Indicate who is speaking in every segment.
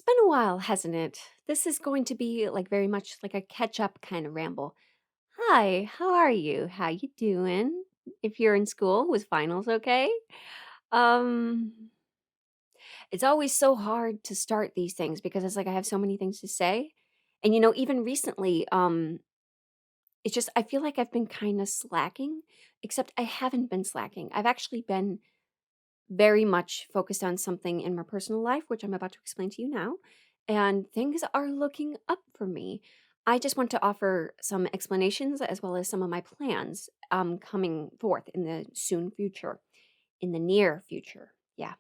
Speaker 1: been a while, hasn't it? This is going to be like very much like a catch up kind of ramble. Hi, how are you? How you doing? If you're in school, was finals okay? Um it's always so hard to start these things because it's like I have so many things to say. And even recently, it's just I feel like I've been kind of slacking, except I haven't been slacking. I've actually been very much focused on something in my personal life, which I'm about to explain to you now. And things are looking up for me. I just want to offer some explanations as well as some of my plans coming forth in the soon future, in the near future. Yeah.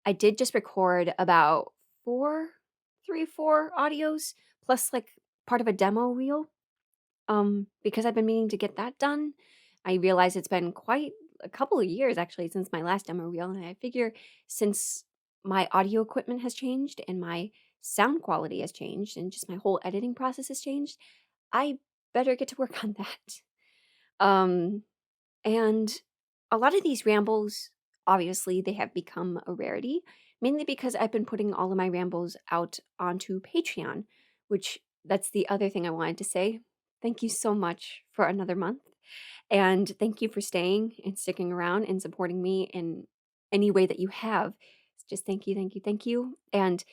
Speaker 1: I did just record about four, three, four audios plus like part of a demo reel because I've been meaning to get that done. I realize it's been quite a couple of years actually since my last demo reel, and I figure since my audio equipment has changed and my sound quality has changed and just my whole editing process has changed, I better get to work on that. Um, and a lot of these rambles, obviously, they have become a rarity, mainly because I've been putting all of my rambles out onto Patreon, which that's the other thing I wanted to say. Thank you so much for another month. And thank you for staying and sticking around and supporting me in any way that you have. Just thank you, thank you, thank you. And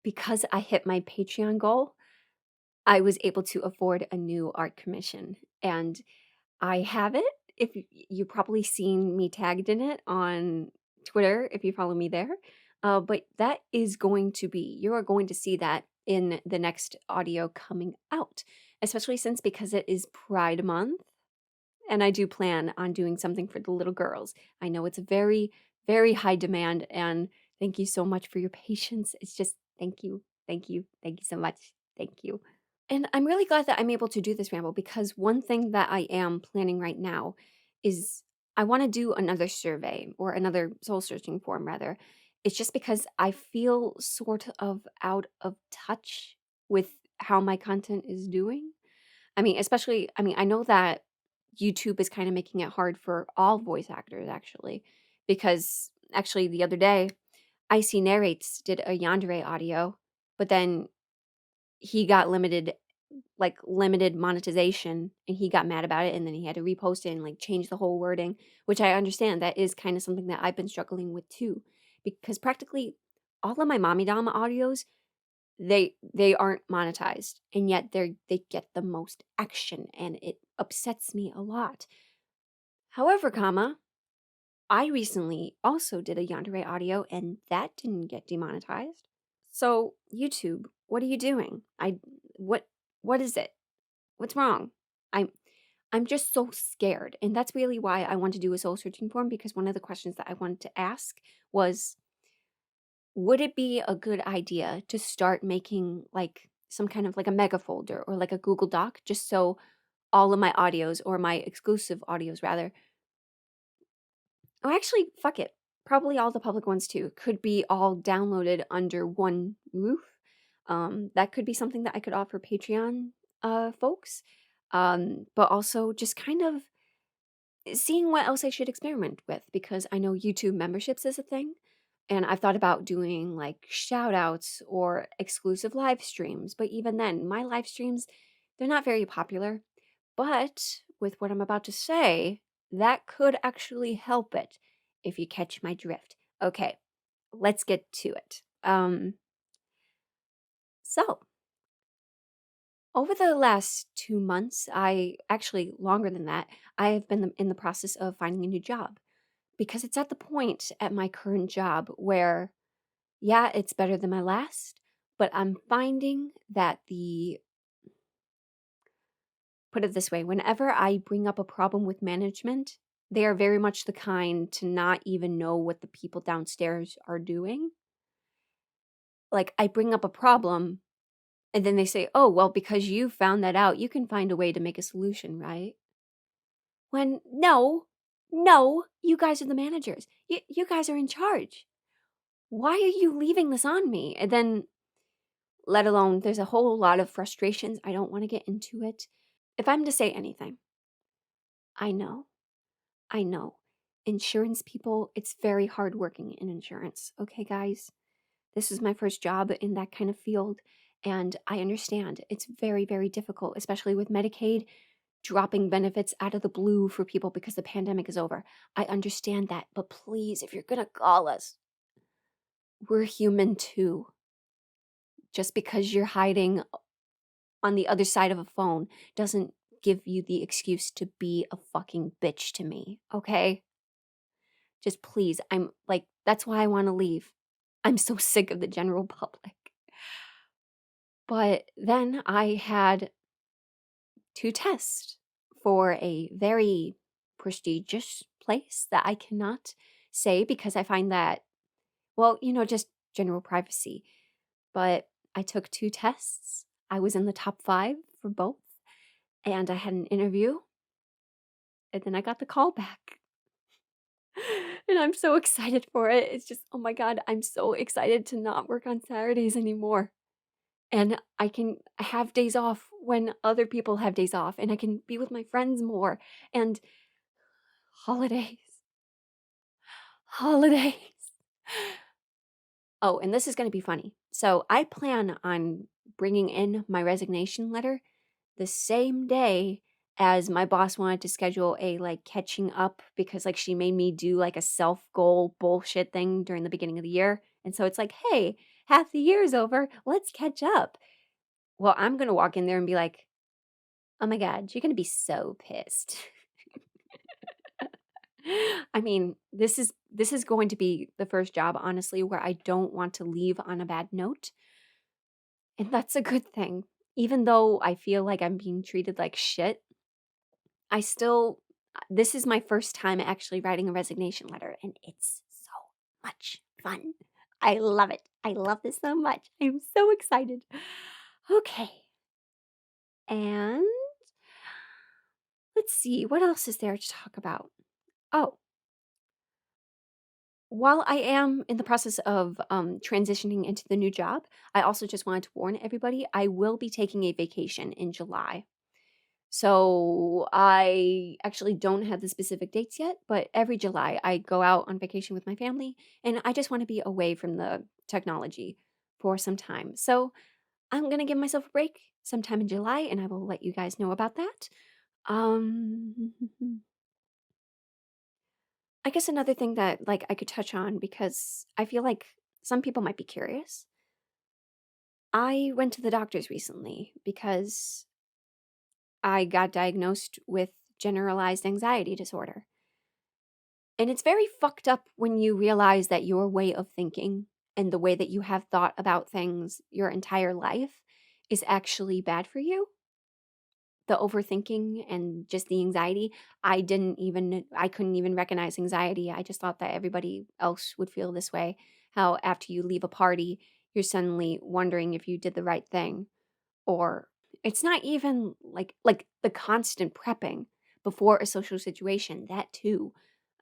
Speaker 1: because I hit my Patreon goal, I was able to afford a new art commission. And I have it. If you've probably seen me tagged in it on Twitter, if you follow me there. But that is going to be, you are going to see that in the next audio coming out, especially since because it is Pride Month. And I do plan on doing something for the little girls. I know it's a very, very high demand. And thank you so much for your patience. It's just thank you. Thank you. Thank you so much. Thank you. And I'm really glad that I'm able to do this ramble because one thing that I am planning right now is I want to do another survey or another soul searching form rather. It's just because I feel sort of out of touch with how my content is doing. I know that YouTube is kind of making it hard for all voice actors actually because actually the other day Icy Narrates did a Yandere audio, but then he got limited monetization and he got mad about it and then he had to repost it and like change the whole wording, which I understand that is kind of something that I've been struggling with too because practically all of my mommy dama audios they aren't monetized and yet they get the most action and it upsets me a lot. However, I recently also did a Yandere audio and that didn't get demonetized. So, YouTube, what are you doing? What what is it? What's wrong? I'm I'm just so scared. And that's really why I want to do a soul searching form because one of the questions that I wanted to ask was would it be a good idea to start making like some kind of like a mega folder or like a Google Doc just so all of my audios or my exclusive audios rather, or actually fuck it, probably all the public ones too, could be all downloaded under one roof. That could be something that I could offer Patreon folks. But also just kind of seeing what else I should experiment with because I know YouTube memberships is a thing. And I've thought about doing like shout outs or exclusive live streams. But even then, my live streams, they're not very popular. But with what I'm about to say, that could actually help it if you catch my drift. Okay, let's get to it. So, over the last 2 months, I actually longer than that, I have been in the process of finding a new job because it's at the point at my current job where, yeah, it's better than my last, but I'm finding that put it this way, whenever I bring up a problem with management, they are very much the kind to not even know what the people downstairs are doing. Like, I bring up a problem, and then they say, oh, well, because you found that out, you can find a way to make a solution, right? When no, no, you guys are the managers. You guys are in charge. Why are you leaving this on me? And then, let alone, there's a whole lot of frustrations. I don't want to get into it. If I'm to say anything, I know, I know. Insurance people, it's very hard working in insurance. Okay, guys? This is my first job in that kind of field, and I understand it's very, very difficult, especially with Medicaid dropping benefits out of the blue for people because the pandemic is over. I understand that, but please, if you're gonna call us, we're human too. Just because you're hiding on the other side of a phone doesn't give you the excuse to be a fucking bitch to me, okay? Just please, I'm like, that's why I want to leave. I'm so sick of the general public. But then I had 2 tests for a very prestigious place that I cannot say because I find that, well, just general privacy. But I took 2 tests. I was in the top 5 for both, and I had an interview, and then I got the call back. And I'm so excited for it. It's just, oh my God, I'm so excited to not work on Saturdays anymore. And I can have days off when other people have days off, and I can be with my friends more. And holidays, holidays. Oh, and this is going to be funny. So I plan on bringing in my resignation letter the same day as my boss wanted to schedule a like catching up because like she made me do like a self goal bullshit thing during the beginning of the year. And so it's like, hey, half the year is over. Let's catch up. Well, I'm going to walk in there and be like, oh my God, you're going to be so pissed. I mean, this is going to be the first job, honestly, where I don't want to leave on a bad note. And that's a good thing. Even though I feel like I'm being treated like shit, I still, this is my first time actually writing a resignation letter, and it's so much fun. I love it. I love this so much. I'm so excited. Okay. And let's see, what else is there to talk about? Oh, while I am in the process of transitioning into the new job, I also just wanted to warn everybody I will be taking a vacation in July. So I actually don't have the specific dates yet, but every July I go out on vacation with my family, and I just want to be away from the technology for some time. So I'm going to give myself a break sometime in July, and I will let you guys know about that. Um, I guess another thing that like I could touch on because I feel like some people might be curious. I went to the doctors recently because I got diagnosed with generalized anxiety disorder. And it's very fucked up when you realize that your way of thinking and the way that you have thought about things your entire life is actually bad for you. The overthinking and just the anxiety. I couldn't even recognize anxiety. I just thought that everybody else would feel this way. How after you leave a party, you're suddenly wondering if you did the right thing. Or it's not even like the constant prepping before a social situation, that too.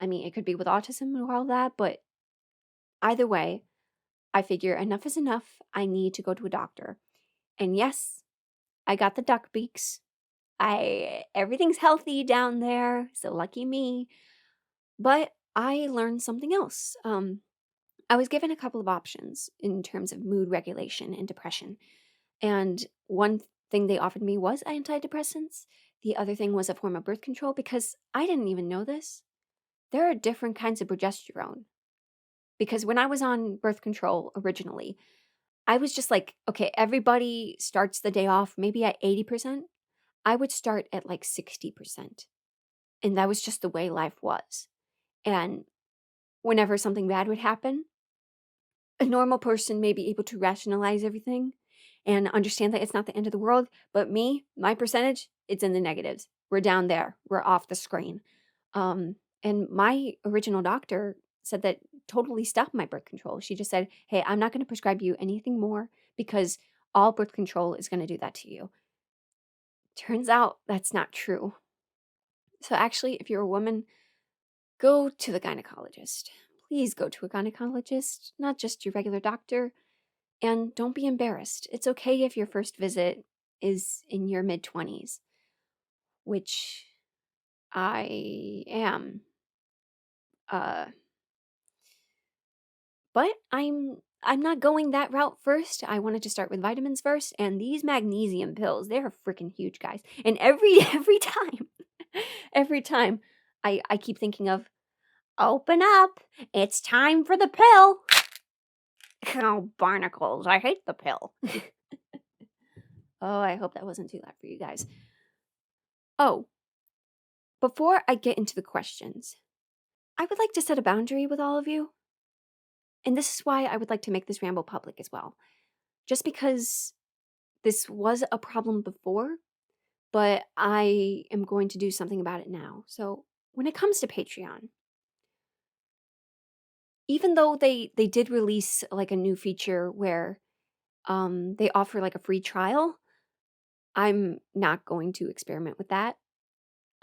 Speaker 1: I mean, it could be with autism and all that, but either way, I figure enough is enough. I need to go to a doctor. And yes, I got the duck beaks. I everything's healthy down there, so lucky me. But I learned something else. I was given a couple of options in terms of mood regulation and depression. And one thing they offered me was antidepressants. The other thing was a form of birth control because I didn't even know this. There are different kinds of progesterone. Because when I was on birth control originally, I was just like, okay, everybody starts the day off maybe at 80%. I would start at like 60%. And that was just the way life was. And whenever something bad would happen, a normal person may be able to rationalize everything and understand that it's not the end of the world. But me, my percentage, it's in the negatives. We're down there. We're off the screen. And my original doctor said that totally stopped my birth control. She just said, hey, I'm not going to prescribe you anything more because all birth control is going to do that to you. Turns out that's not true. So actually, if you're a woman, go to the gynecologist. Please go to a gynecologist, not just your regular doctor. And don't be embarrassed. It's okay if your first visit is in your mid 20s, which I am. Uh, but I'm not going that route first. I wanted to start with vitamins first, and these magnesium pills, they're freaking huge, guys. And every time, every time I keep thinking of, open up, it's time for the pill. Oh, barnacles, I hate the pill. Oh, I hope that wasn't too loud for you guys. Oh, before I get into the questions, I would like to set a boundary with all of you. And this is why I would like to make this ramble public as well. Just because this was a problem before, but I am going to do something about it now. So when it comes to Patreon, even though they did release like a new feature where they offer like a free trial, I'm not going to experiment with that.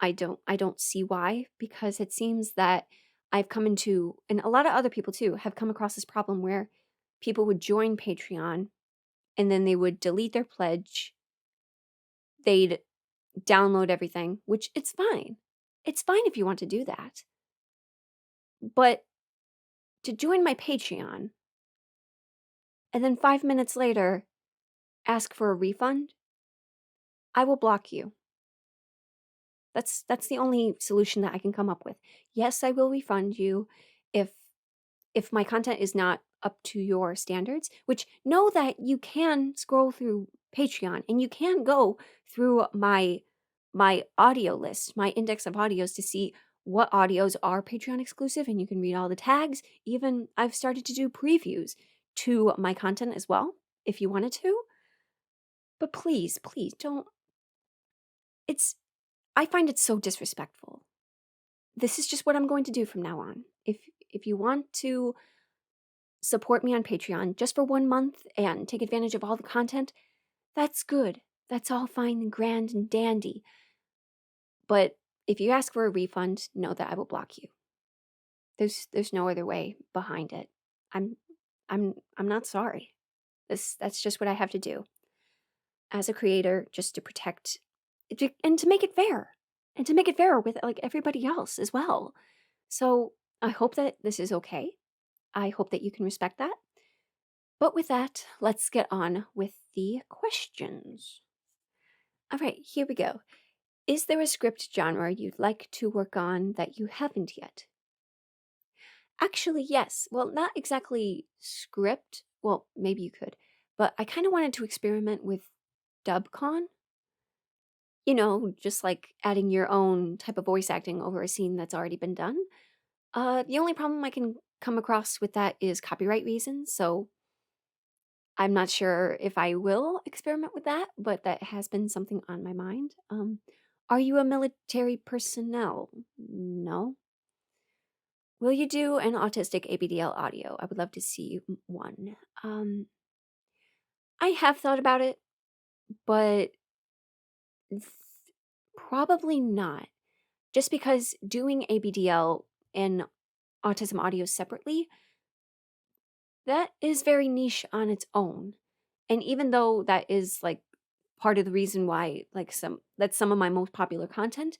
Speaker 1: I don't see why, because it seems that I've come into, and a lot of other people too have come across this problem where people would join Patreon and then they would delete their pledge. They'd download everything, which it's fine. It's fine if you want to do that. But to join my Patreon and then 5 minutes later ask for a refund, I will block you. That's the only solution that I can come up with. Yes, I will refund you if my content is not up to your standards, which know that you can scroll through Patreon and you can go through my audio list, my index of audios to see what audios are Patreon exclusive, and you can read all the tags. Even I've started to do previews to my content as well if you wanted to. But please, please don't. It's I find it so disrespectful. This is just what I'm going to do from now on. If you want to support me on Patreon just for 1 month and take advantage of all the content, that's good. That's all fine and grand and dandy. But if you ask for a refund, know that I will block you. There's no other way behind it. I'm not sorry. That's just what I have to do as a creator, just to protect and to make it fair. And to make it fair with like everybody else as well. So I hope that this is okay. I hope that you can respect that. But with that, let's get on with the questions. All right, here we go. Is there a script genre you'd like to work on that you haven't yet? Actually, yes. Well, not exactly script. Well, maybe you could. But I kind of wanted to experiment with dubcon. You know, just like adding your own type of voice acting over a scene that's already been done. The only problem I can come across with that is copyright reasons, so I'm not sure if I will experiment with that, but that has been something on my mind. Are you a military personnel? No. Will you do an autistic ABDL audio? I would love to see one. I have thought about it, but th- probably not. Just because doing ABDL and autism audio separately, that is very niche on its own. And even though that is like part of the reason why like some of my most popular content,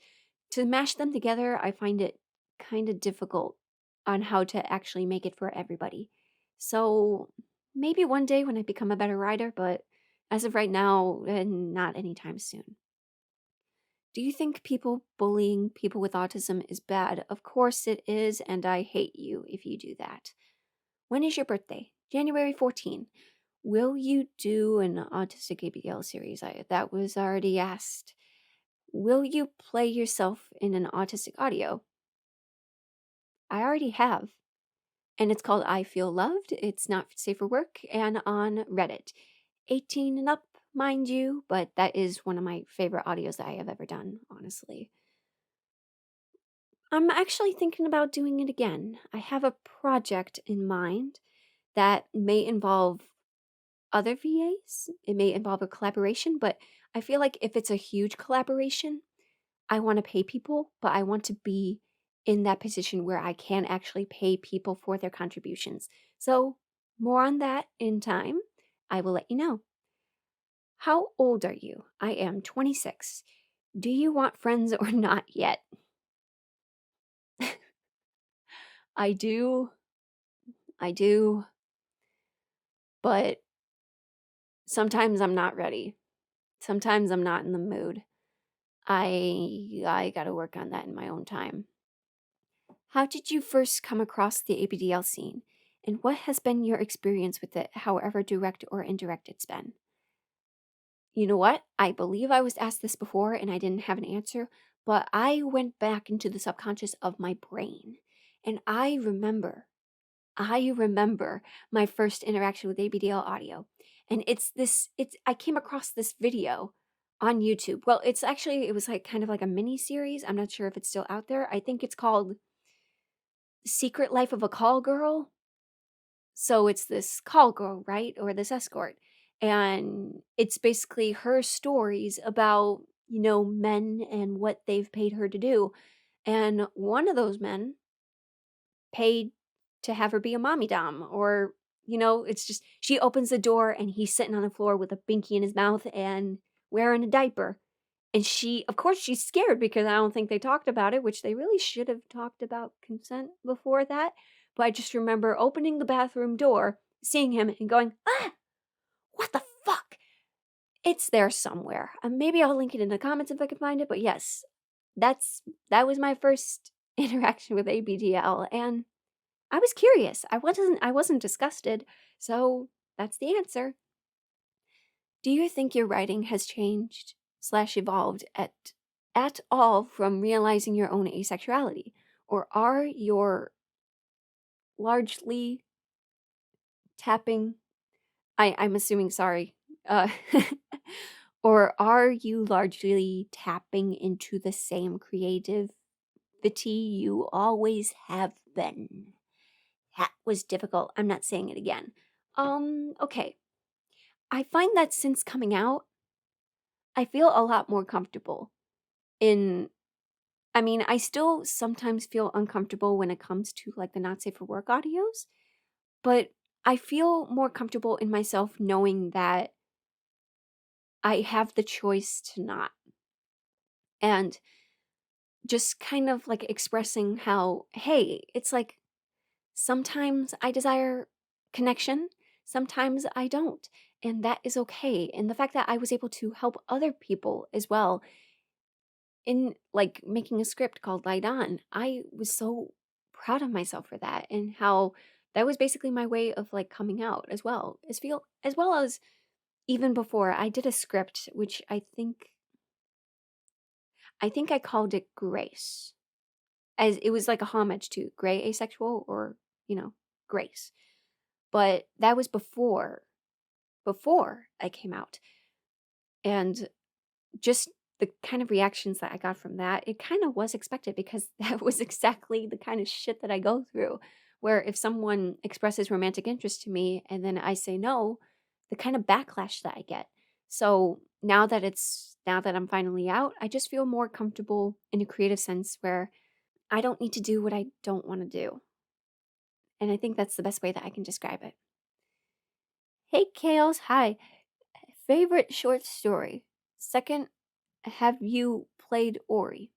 Speaker 1: to mash them together, I find it kind of difficult on how to actually make it for everybody. So maybe one day when I become a better writer, but as of right now, not anytime soon. Do you think people bullying people with autism is bad? Of course it is, and I hate you if you do that. When is your birthday? January 14. Will you do an autistic ABL series? That was already asked. Will you play yourself in an autistic audio? I already have. And it's called I Feel Loved. It's not safe for work and on Reddit. 18 and up, mind you, but that is one of my favorite audios that I have ever done, honestly. I'm actually thinking about doing it again. I have a project in mind that may involve other VAs. It may involve a collaboration, but I feel like if it's a huge collaboration, I want to pay people, but I want to be in that position where I can actually pay people for their contributions. So, more on that in time. I will let you know. How old are you? I am 26. Do you want friends or not yet? I do. I do. but sometimes I'm not ready. Sometimes I'm not in the mood. I gotta work on that in my own time. How did you first come across the ABDL scene? And what has been your experience with it, however direct or indirect it's been? You know what? I believe I was asked this before and I didn't have an answer, but I went back into the subconscious of my brain. And I remember my first interaction with ABDL audio. And I came across this video on YouTube. Well, it was like kind of like a mini series. I'm not sure if it's still out there. I think it's called Secret Life of a Call Girl. So it's this call girl, right? Or this escort. And it's basically her stories about, men and what they've paid her to do. And one of those men paid to have her be a mommy dom, or it's just she opens the door and he's sitting on the floor with a binky in his mouth and wearing a diaper. And she, of course, she's scared because I don't think they talked about it, which they really should have talked about consent before that. But I just remember opening the bathroom door, seeing him, and going, ah, what the fuck? It's there somewhere. Maybe I'll link it in the comments if I can find it. But yes, that was my first interaction with ABDL, and I was curious. I wasn't disgusted. So that's the answer. Do you think your writing has changed slash evolved at all from realizing your own asexuality? Or are you largely tapping I'm assuming, sorry. Uh or are you largely tapping into the same creativity you always have been? That was difficult. I'm not saying it again. Okay. I find that since coming out, I feel a lot more comfortable in I mean, I still sometimes feel uncomfortable when it comes to like the not safe for work audios, but I feel more comfortable in myself knowing that I have the choice to not. And just kind of like expressing how, hey, it's like sometimes I desire connection, sometimes I don't. And that is okay. And the fact that I was able to help other people as well in like making a script called Light On, I was so proud of myself for that, and how that was basically my way of like coming out as well as even before I did a script which I think I called it Grace, as it was like a homage to gray asexual, or you know Grace. But that was before I came out, and just the kind of reactions that I got from that, it kind of was expected because that was exactly the kind of shit that I go through. Where if someone expresses romantic interest to me and then I say no, the kind of backlash that I get. So now that I'm finally out, I just feel more comfortable in a creative sense where I don't need to do what I don't want to do. And I think that's the best way that I can describe it. Hey, Chaos. Hi. Favorite short story. Second, have you played Ori?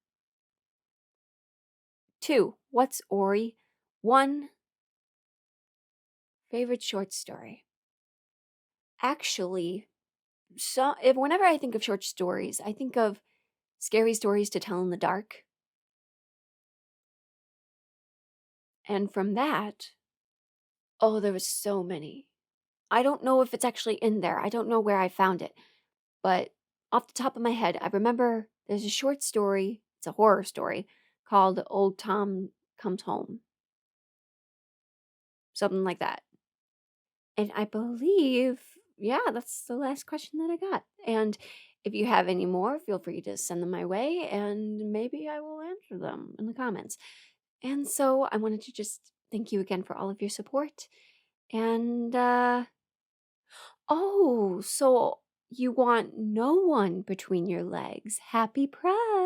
Speaker 1: 2, what's Ori? 1, favorite short story. Actually, so if whenever I think of short stories, I think of scary stories to tell in the dark. And from that, oh, there was so many. I don't know if it's actually in there. I don't know where I found it. But off the top of my head, I remember there's a short story, it's a horror story, called Old Tom Comes Home. Something like that. And I believe, yeah, that's the last question that I got. And if you have any more, feel free to send them my way and maybe I will answer them in the comments. And so I wanted to just thank you again for all of your support. And, oh, so you want no one between your legs. Happy Pride.